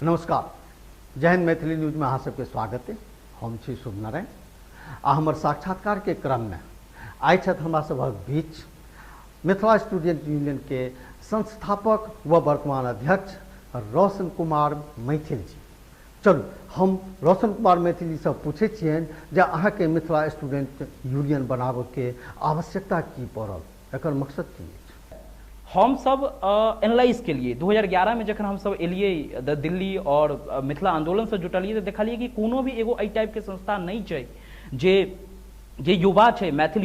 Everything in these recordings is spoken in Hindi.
नमस्कार, जय हिंद। मैथिली न्यूज में अहाँ सबके स्वागत है। हम छी शुभ नारायण आ हमर साक्षात्कार के क्रम में आइ छथि हमरा सभक बीच मिथिला स्टूडेंट यूनियन के संस्थापक व वर्तमान अध्यक्ष रोशन कुमार मैथिल जी। चलू हम रोशन कुमार मैथिल से पूछे छियन जे अहाँ के मिथिला स्टूडेंट यूनियन बनाबे के आवश्यकता की पड़ल, एकर मकसद की है? हम सब एनालाइज के लिए 2011 में जखन हम सब एलिए दिल्ली और मिथिला आंदोलन से जुटलिए तो देखलिए कि कोनो भी एगो एहि टाइप के संस्था नहीं छै जे युवा छै, मैथिल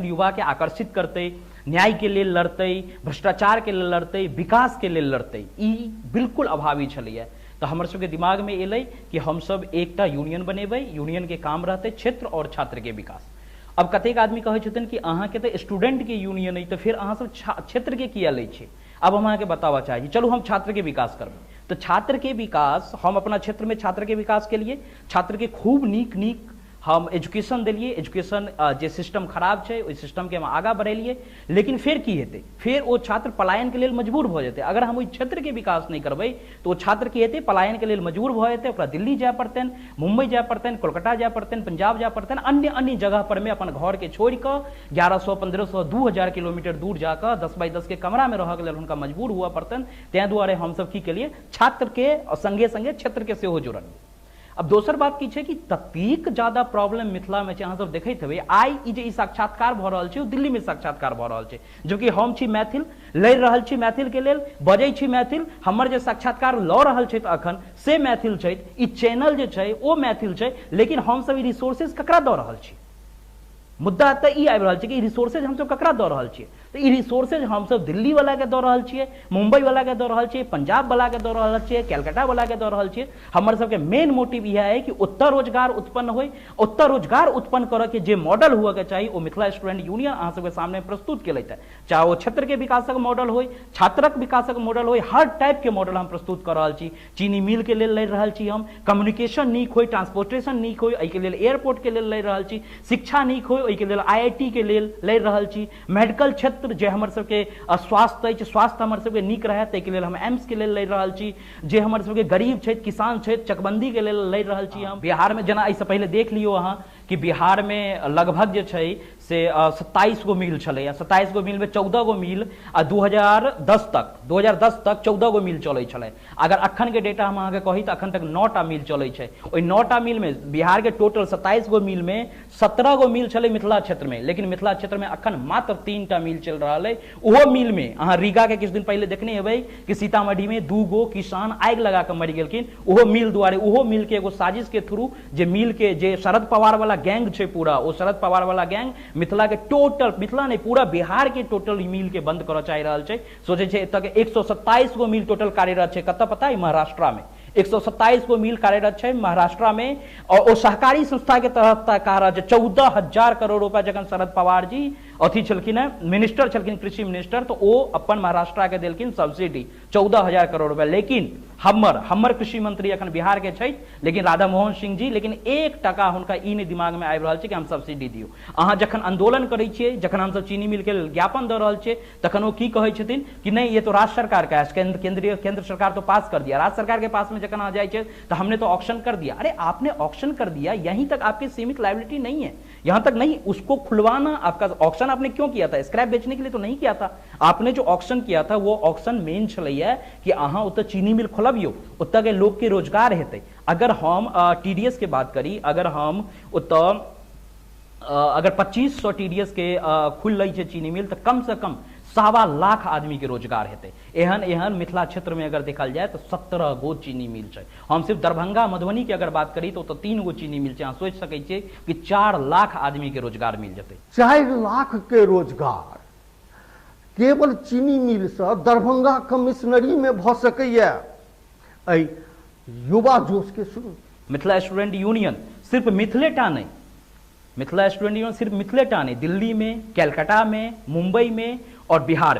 युवा के आकर्षित करते, न्याय के लिए लड़ते, भ्रष्टाचार के लिए लड़ते, विकास के लिए लड़ते। ई बिल्कुल अभावी छलैया। तो हमर सबके दिमाग में एलै कि हम सब एकटा यूनियन बनेबै, यूनियन के काम रहते क्षेत्र और छात्र के विकास। अब कतेक आदमी कहै छथिन कि अहाँ के तो स्टूडेंट के यूनियन है तो फिर अहाँ सब क्षेत्र के किया लै छी। अब हम अहाँ के बतावा चाहिए, चलू हम छात्र के विकास करबै। तो छात्र के विकास हम अपना क्षेत्र में छात्र के विकास के लिए छात्र के खूब नीक हम एजुकेशन दिलिए। एजुकेशन जे सिस्टम खराब है ओहि सिस्टम के हम आगा बढ़ेलिए। लेकिन फिर की हेतै? फिर वो छात्र पलायन के लिए मजबूर भ जेतै। अगर हम ओहि क्षेत्र के विकास नहीं करबै तो वो छात्र की हेतै, पलायन के लिए मजबूर भ जेतै। ओकरा दिल्ली जाय पड़तैन, मुंबई जाय पड़तैन, कोलकाता जाय पड़तैन, पंजाब जाय पड़तैन, अन्य जगह पर में अपन घर के छोड़ कर 1100, 1500, 2000 किलोमीटर दूर जाकर 10 बाई 10 के कमरा में रह के लेल हुनका मजबूर हुआ पड़तैन। तैं दुआरे हम सब की केलिए, छात्र के संगे संगे क्षेत्र के सेहो जोड़ल। अब दोसर बात की छै कि ततेक ज्यादा प्रॉब्लम मिथिला में छै। अहाँ सब देखैत हेबै आइ ई जे साक्षात्कार भ रहल छै, दिल्ली में साक्षात्कार भ रहल छै, जो कि हम छी मैथिल, लड़ि रहल छी मैथिल के लेल, बजै छी मैथिल। हमर जे साक्षात्कार लऽ रहल छै अखन से मैथिल छै, ई चैनल जे छै ओ मैथिल छै, लेकिन हम सब ई रिसोर्सेज ककरा दऽ रहल छी? मुद्दा तऽ ई आबि रहल छै कि रिसोर्सेज हम सब ककरा दऽ रहल छियै? तो ई रिसोर्सेज हम सब दिल्ली वाला के दऽ रहल छियै, मुंबई वाला के दऽ रहल छियै, पंजाब वाला के दऽ रहल छियै, कलकत्ता वाला के दऽ रहल छियै। हमर सबके मेन मोटिव यह है कि उत्तर रोजगार उत्पन्न होय। उत्तर रोजगार उत्पन्न करऽ के जे मॉडल हुआ के चाहिए वो मिथिला स्टूडेंट यूनियन अहाँ सबके सामने प्रस्तुत केलथि है। चाहे वो क्षेत्र के विकासक मॉडल होय, छात्रक विकासक मॉडल होय, हर टाइप के मॉडल हम प्रस्तुत कर रहल छी। चीनी मिल के लेल लड़ि रहल छी हम, कम्युनिकेशन नीक होय, ट्रांसपोर्टेशन नीक होय, एहि के लेल एयरपोर्ट के लेल लड़ि रहल छी, शिक्षा नीक होय ओहि के लेल IIT के लेल लड़ि रहल छी, मेडिकल क्षेत्र जे हमर सबके स्वास्थ्य अछि, स्वास्थ्य हमर सबके नीक रहे ताहि के लेल हम एम्स के लेल लड़ि रहल छी। जे हमर सबके गरीब छथि, किसान छथि, चकबंदी के लेल लड़ि रहल छी हम। बिहार में जेना एहिसँ पहिले देख लियौ अहाँ कि बिहार में लगभग जे छै से 27 गो मिल छलै। 27 गो मिल में 14 गो मिल आ 2010 तक 14 गो मिल चलै छलै। अगर अखन के डेटा हम अहाँके कही तो अखन तक 9टा मिल चलै छै। ओहि 9टा मिल में बिहार के टोटल 27 गो मिल में 17 गो मिल छलै मिथिला क्षेत्र में, लेकिन मिथिला क्षेत्र में अखन मात्र 3टा मिल चल रहा है। ओहो मिल में अहाँ रीगा के किछु दिन पहले देखने हेबै कि सीतामढ़ी में 2 गो किसान आगि लगा के मरि गेलखिन, ओहो मिल दुआरे। ओहो मिल के एगो साजिश के थ्रू जे मिल के जे शरद पवार वाला गैंग छै पूरा, वो शरद पवार वाला गैंग मिथिला के टोटल, मिथिला नहीं पूरा बिहार के टोटल मिल के बंद करऽ चाहि रहल छै। सोचे छै एतऽ के 127 गो मिल टोटल कार्यरत छै। कतऽ पता है? महाराष्ट्र में 127 गो मिल कार्यरत है महाराष्ट्र में। और वो सहकारी संस्था के तहत कार्यरत है। 14,000 करोड़ रुपया जखन शरद पवार जी अथी छलखिन है, मिनिस्टर छलखिन, कृषि मिनिस्टर, तो वो अपन महाराष्ट्र के देलखिन सब्सिडी 14,000 करोड़ रुपया। लेकिन हमर कृषि मंत्री अखन बिहार के छै, लेकिन राधा मोहन सिंह जी, लेकिन 1 टका हुनका ई नहीं दिमाग में आबि रहल छै कि हम सब्सिडी दियौ। अहाँ जखन आंदोलन करै छियै, जखन हम सब चीनी मिल के ज्ञापन दऽ रहल छियै, तखन वो की कहै छथिन कि नहीं ये तो राज्य सरकार का है, केंद्र सरकार तो पास कर दिया। राज्य सरकार के पास में जखन आ जाए तो हमने तो ऑक्शन कर दिया। अरे आपने ऑक्शन कर दिया, यहीं तक आपकी सीमित लायबिलिटी नहीं है, यहां तक नहीं। उसको खुलवाना, आपका ऑक्शन आपने क्यों किया था? स्क्रैप बेचने के लिए तो नहीं किया था। आपने जो ऑक्शन किया था वो ऑक्शन मेन छलैया कि अहाँ ओतऽ चीनी मिल खोलबियौ, ओतऽ के लोग के रोजगार हेतै। अगर हम TDS के बात करी, अगर हम ओतऽ अगर 2500 TDS के खुल रही है चीनी मिल तो कम से कम 1.25 लाख आदमी के रोजगार हेतै। एहन मिथिला क्षेत्र में अगर देखल जाए तो 17 गो चीनी मिल छै। हम सिर्फ दरभंगा मधुबनी के अगर बात करी तो 3 गो चीनी मिल छै। अहाँ सोच सकै छियै कि 4 लाख आदमी के रोजगार मिल जेतै। 4 लाख के रोजगार केवल चीनी मिल से दरभंगा कमिश्नरी में भ सकैया। युवा जोश के शुरू मिथिला स्टूडेंट यूनियन सिर्फ मिथिलेटा नहीं, मिथिला स्टूडेंट यूनियन सिर्फ मिथिलेटा नहीं, दिल्ली में, कलकत्ता में, मुंबई में और बिहार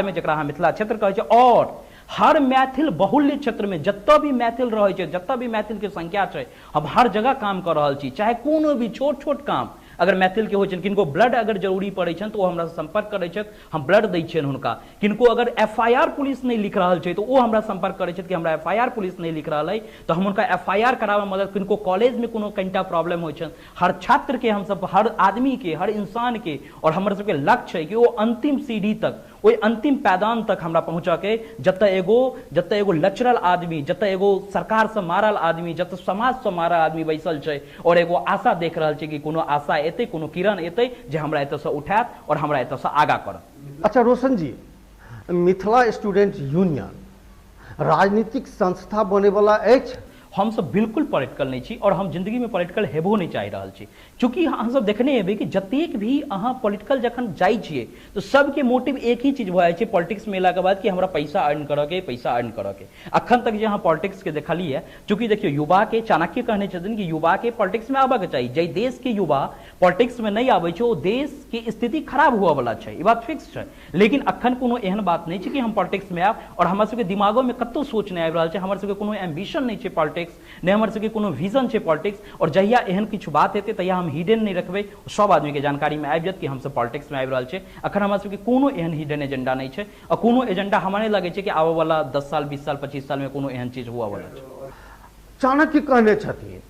में जकरा अहाँ मिथिला क्षेत्र कहै छै, और हर मैथिल बहुल्य क्षेत्र में जतऽ भी मैथिल रहे छै, जतऽ भी मैथिल के संख्या छै, हम हर जगह काम कर रहल छी। चाहे कोनो भी छोट छोट काम अगर मैथिल के होइ छनि, किनको ब्लड अगर जरूरी पड़ै छनि तो वो हमरा से संपर्क करै छथि, हम ब्लड दै छियनि हुनका। किनको अगर एफआईआर पुलिस नहीं लिख रहल छै तो वो हमरा संपर्क करै छथि कि हमरा एफआईआर पुलिस नहीं लिख रहल है, तो हम उनका एफआईआर करावे मदद। किनको कॉलेज में कोनो कनिटा प्रॉब्लम होइ छनि, हर छात्र के हम सब, हर आदमी के, हर इंसान के, और हमर सबके लक्ष्य है कि वो अंतिम सीढ़ी तक, वो अंतिम पैदान तक हमरा पहुंचा के, जतऽ एगो लचरल आदमी, जतऽ एगो सरकार से मारल आदमी, जतऽ समाज से मारल आदमी बैसल छै और एगो आशा देख रहल छै कि कोनो आशा एतै, कोनो किरण एतै जे हमरा एतऽ से उठायत और हमरा एतऽ से आगा करत। अच्छा रोशन जी, मिथिला स्टूडेंट यूनियन राजनीतिक संस्था बने वाला अछि? हम सब बिल्कुल पॉलिटिकल नहीं छी और हम जिंदगी में पॉलिटिकल हेबो नहीं चाह रहल छी, चूंकि हम सब देखने हेबै कि जतेक भी अहाँ पॉलिटिकल जखन जाइ छियै तो सबके मोटिव एक ही चीज भऽ जाइ छै पॉलिटिक्स में एलाके बाद कि हमरा पैसा अर्न करऽ के, पैसा अर्न करऽ के। अखन तक जे अहाँ पॉलिटिक्स के देखलियै, चूंकि देखियो युवा के, चाणक्य कहने छथिन कि युवा के पॉलिटिक्स में आबऽ के चाही। जे देश के युवा पॉलिटिक्स में नहीं आबै छै ओ देश के स्थिति खराब हुआ वाला छै, ई बात फिक्स छै। लेकिन अखन कोनो एहन बात नहीं छै कि हम पॉलिटिक्स में आब और हमरा सबके दिमागो में कतौ सोच नहीं आबि रहल छै, हमर सबके कोनो एम्बिशन नहीं छै पॉलिटिक्स, ने हमर सबके कोनो विजन छै पॉलिटिक्स। और जहिया एहन किछु बात हेतै तहिया हम हिडन नहीं रखबै, सब आदमी के जानकारी में आबि जायत कि हम सब पॉलिटिक्स में आबि रहल छै। अखन हमरा सबके कोनो एहन हिडन एजेंडा नहीं छै और कोनो एजेंडा हमरा नहीं लगे छै कि आबऽ वाला 10 साल 20 साल 25 साल में कोनो एहन चीज हुआ वाला छै। चाणक्य कहने छथिन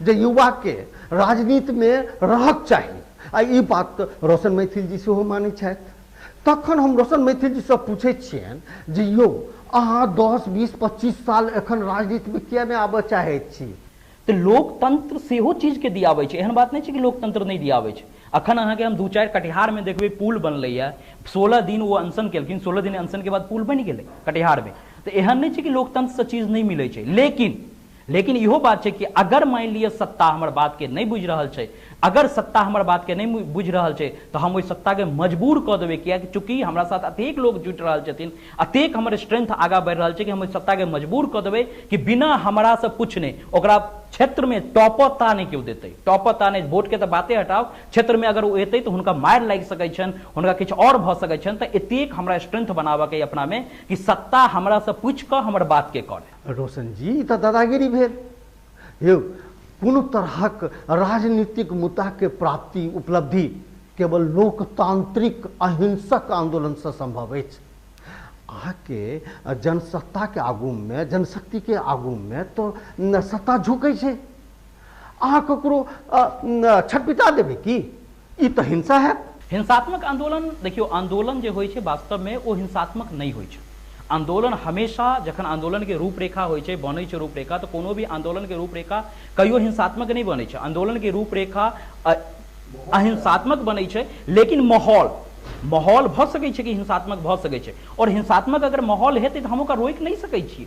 जे युवा के राजनीति में रहक चाही, आ ई बात रोशन मैथिल जी सेहो मानै छथि। तखन हम रोशन मैथिल जी से पूछै छियनि जे यौ अहाँ 10 20 25 साल एखन राजनीति में किया नहीं आबऽ चाहैत छी? तो लोकतंत्र सेहो चीज के दियाबै छै, एहन बात नहीं छै कि लोकतंत्र नहीं दियाबै छै। अखन अहाँके हम 2-4 कटिहार में देखबै पुल बनलैया, 16 दिन वो अनशन केलखिन, 16 दिन अनशन के बाद पुल बनि गेलै कटिहार में। तो एहन नहीं छै कि लोकतंत्र से चीज नहीं मिलै छै, लेकिन इहो बात छै कि अगर मान लिअ सत्ता हमर बात के नहीं बुझि रहल छै, अगर सत्ता हमर बात के नहीं बुझि रहल छै तो हम ओहि सत्ता के मजबूर कऽ देबै। कियाकि चूंकि हमरा साथ अतेक लोग जुटि रहल छथिन, अतेक हमर स्ट्रेंथ आगा बढ़ि रहल छै कि हम ओहि सत्ता के मजबूर कऽ देबै कि बिना हमरा से पूछने ओकरा क्षेत्र में टॉपता नहीं क्यों देते, टॉपता नहीं, वोट के तो बातें हटाओ, क्षेत्र में अगर वो एतै तो हुनका मारि लागि सकै छनि, हुनका किछु और भऽ सकै छनि। तो एतेक हमरा स्ट्रेंथ बनाबऽ के अपना में कि सत्ता हमरा से पूछि कऽ हमर बात के करे। रोशन जी ई तऽ दादागिरी भेल यौ। कोनो तरहक राजनीतिक मुद्दा के प्राप्ति उपलब्धि केवल लोकतांत्रिक अहिंसक आंदोलन से संभव अछि। अहाँके जनसत्ता के आगू में, जनशक्ति के आगू में तो सत्ता झुकै छै, अहाँ ककरो छटपिटा देबै की? ई तऽ हिंसा है। हिंसात्मक आंदोलन, देखियो आंदोलन जे होइ छै वास्तव में ओ हिंसात्मक नहीं होइ छै। आंदोलन हमेशा जखन आंदोलन के रूपरेखा होइ छै, बनै छै रूपरेखा, तो कोनो भी आंदोलन के रूपरेखा कहियो हिंसात्मक नहीं बनै छै। आंदोलन के रूपरेखा अहिंसात्मक बनै छै, लेकिन माहौल भऽ सकै छै कि हिंसात्मक भऽ सकै छै। और हिंसात्मक अगर माहौल हेतै तो हम ओकरा रोकि नहीं सकै छियै,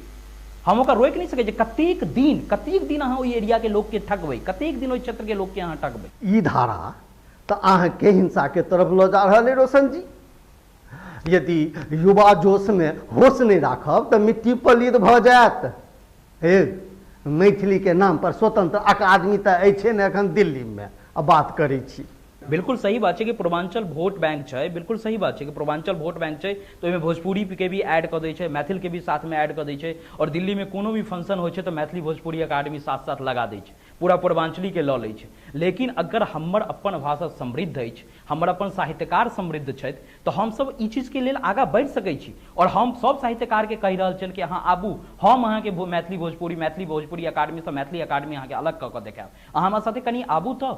हम ओकरा रोकि नहीं सकै छियै। कतेक दिन अहाँ ओहि एरिया के लोग के ठगबै, कतेक दिन ओहि क्षेत्र के लोग के अहाँ ठगबै। ई धारा तऽ अहाँके हिंसा के तरफ लऽ जा रहल है रोशन जी। यदि युवा जोश में होश नहीं राखब तो मिट्टी पलीद भऽ जायत। हे मैथिली के नाम पर स्वतंत्र अकादमी तऽ अछि ने एखन दिल्ली में, अब बात करै छी। बिल्कुल सही बात है कि पूर्वांचल वोट बैंक है, बिल्कुल सही बात है कि पूर्वांचल वोट बैंक है, तो इसमें भोजपुरी के भी ऐड कर दै छै, मैथिल के भी साथ में ऐड कर दै छै। और दिल्ली में कोनो भी फंक्शन हो तो मैथिली भोजपुरी अकादमी साथ साथ लगा दै छै, पूरा पूर्वांचली के लऽ लै छै। लेकिन अगर हमर अपन भाषा समृद्ध अछि, हमर अपन साहित्यकार समृद्ध छथि, तो हम सब ई चीज के लेल आगा बढ़ि सकै छी। और हम सब साहित्यकार के कहि रहल छियनि कि अहाँ आबू, हम अहाँके मैथिली भोजपुरी अकादमी से मैथिली अकादमी अहाँके अलग कऽ कऽ देखायब, अहाँ हमरा साथे कनि आबू। तऽ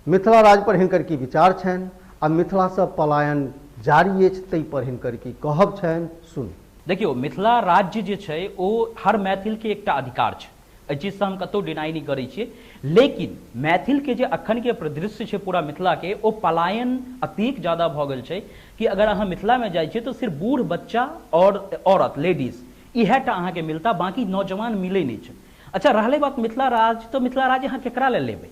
मिथिला राज पर हिनकर की विचार छनि आ मिथिला से पलायन जारी अछि ताहि पर हिनकर की कहब छनि, सुन। देखियो मिथिला राज्य जे छै ओ हर मैथिल के एकटा अधिकार छै, एहि चीज से हम कतौ डिनाई नहीं करै छियै। लेकिन मैथिल के जे अखन के परिदृश्य छै पूरा मिथिला के, ओ पलायन अतेक ज्यादा भऽ गेल छै कि अगर अहाँ मिथिला में जाइ छियै तो सिर्फ बूढ़ बच्चा और औरत लेडीज इहेटा अहाँके मिलता, बाकी नौजवान मिलै नहीं छै। अच्छा रहलै बात मिथिला राज्य, तो मिथिला राज्य अहाँ केकरा लेल लेबै?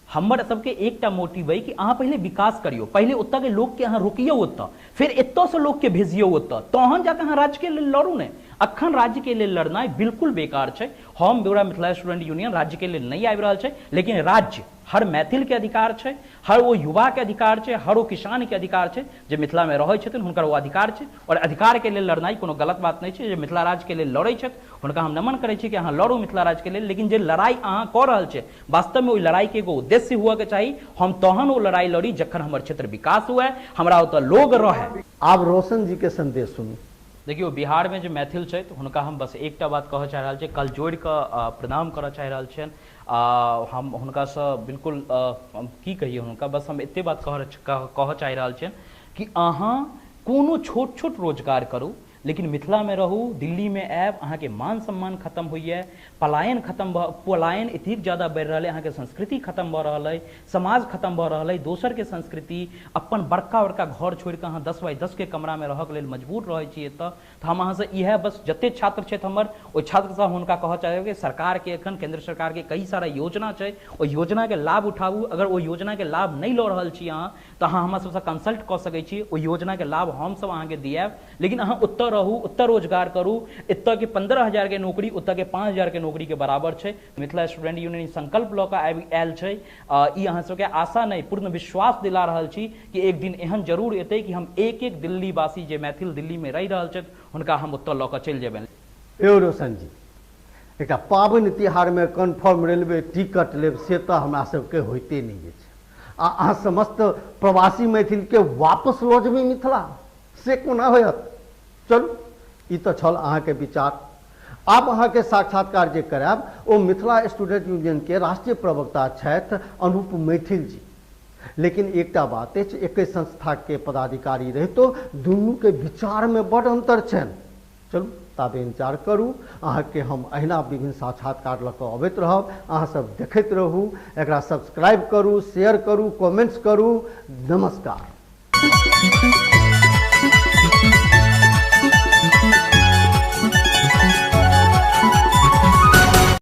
हमर सबके एकटा मोटिव है कि अहाँ पहले विकास करियो, पहले ओतऽ के लोग के अहाँ रोकियो ओतऽ, फिर एतऽ से लोग के भेजियो ओतऽ, तहन जाके अहाँ राज्य के लेल लड़ू ने। अखन राज्य के लेल लड़नाइ बिल्कुल बेकार छै। हम पूरा मिथिला स्टूडेंट यूनियन राज्य के लेल नहीं आबि रहल छै, लेकिन राज्य हर मैथिल के अधिकार छै, हर वो युवा के अधिकार छै, हर वो किसान के अधिकार छै जे मिथिला में रहै छथिन, हुनकर वो अधिकार छै। और अधिकार के लेल लड़नाइ कोनो गलत बात नहीं छै। जे मिथिला राज्य के लेल लड़ै छथि हुनका हम नमन करै छी कि अहाँ लड़ू मिथिला राज्य के लेल, लेकिन जे लड़ाई अहाँ कऽ रहल छै वास्तव में ओहि लड़ाई के एगो उद्देश्य हुआ के चाही। हम तहन वो लड़ाई लड़ी जखन हमर क्षेत्र विकास हुआ, हमरा ओतऽ लोग रहे। आब रोशन जी के संदेश सुनू। देखियो, बिहार में जो मैथिल छै हुनका हम बस एकटा बात कहऽ चाहि रहल छी, कल जोड़ि कऽ प्रणाम करऽ चाहि रहल छियनि। हम हुनकासँ बिल्कुल की कहिए हुनका, बस हम एते बात कहऽ चाहि रहल छियनि कि अहाँ कोनो छोट छोट रोजगार करू, लेकिन मिथिला में रहू। दिल्ली में आयब अहाँ के मान सम्मान खत्म होइए, पलायन एतेक ज्यादा बढ़ि रहल है, अहाँ के संस्कृति खत्म भऽ रहल है, समाज खत्म भऽ रहल है, दोसर के संस्कृति, अपन बड़का बड़का घर छोड़ि कऽ अहाँ 10 बाई 10 के कमरा में रहऽ के लेल मजबूर रहै छी एतऽ। तऽ हम अहाँ से इएह बस जते छात्र छथि हमर, ओहि छात्र सब हुनका कहऽ चाहब कि सरकार के एखन केंद्र सरकार के कई सारा योजना छै, ओ योजना के लाभ उठाबू। अगर ओ योजना के लाभ नहि लऽ रहल छी अहाँ तऽ अहाँ हमरा सबसँ कंसल्ट कऽ सकै छी, ओ योजना के लाभ हम सब अहाँ के दियाब। लेकिन अहाँ उत्तर रहू, उत्तर रोजगार करू। एतऽ के 15,000 के नौकरी ओतऽ के 5,000 के नौकरी के बराबर छै। मिथिला स्टूडेंट यूनियन संकल्प लऽ कऽ आयल छै। ई अहाँ सबके आशा नहीं पूर्ण विश्वास दिला रहल छी कि एक दिन एहन जरूर एतै कि हम एक एक दिल्ली वासी जे मैथिल दिल्ली में रहि रहल छथि हुनका हम ओतऽ लऽ कऽ चलि जेबनि। यौ रोशन जी, एकटा पाबनि तिहार में कन्फर्म रेलवे टिकट लेब से तऽ हमरा सबके होइते नहीं अछि। अहाँ समस्त प्रवासी मैथिल के वापस लऽ जेबै मिथिला, से कोना होयत? चलू, ई तऽ छल अहाँके विचार। आब अहाँके साक्षात्कार जे करायब ओ मिथिला स्टूडेंट यूनियन के राष्ट्रीय प्रवक्ता छथि अनूप मैथिल जी। लेकिन एकटा बात अछि, एकै संस्था के पदाधिकारी रहितो दुनू के विचार में बड़ अंतर छनि। चलू ताबे इंतजार करू, अहाँके हम अहिना विभिन्न साक्षात्कार लऽ कऽ अबैत रहब। अहाँ सब देखैत रहू, एकरा सब्सक्राइब करू, शेयर करू, कमेंट्स करू। नमस्कार।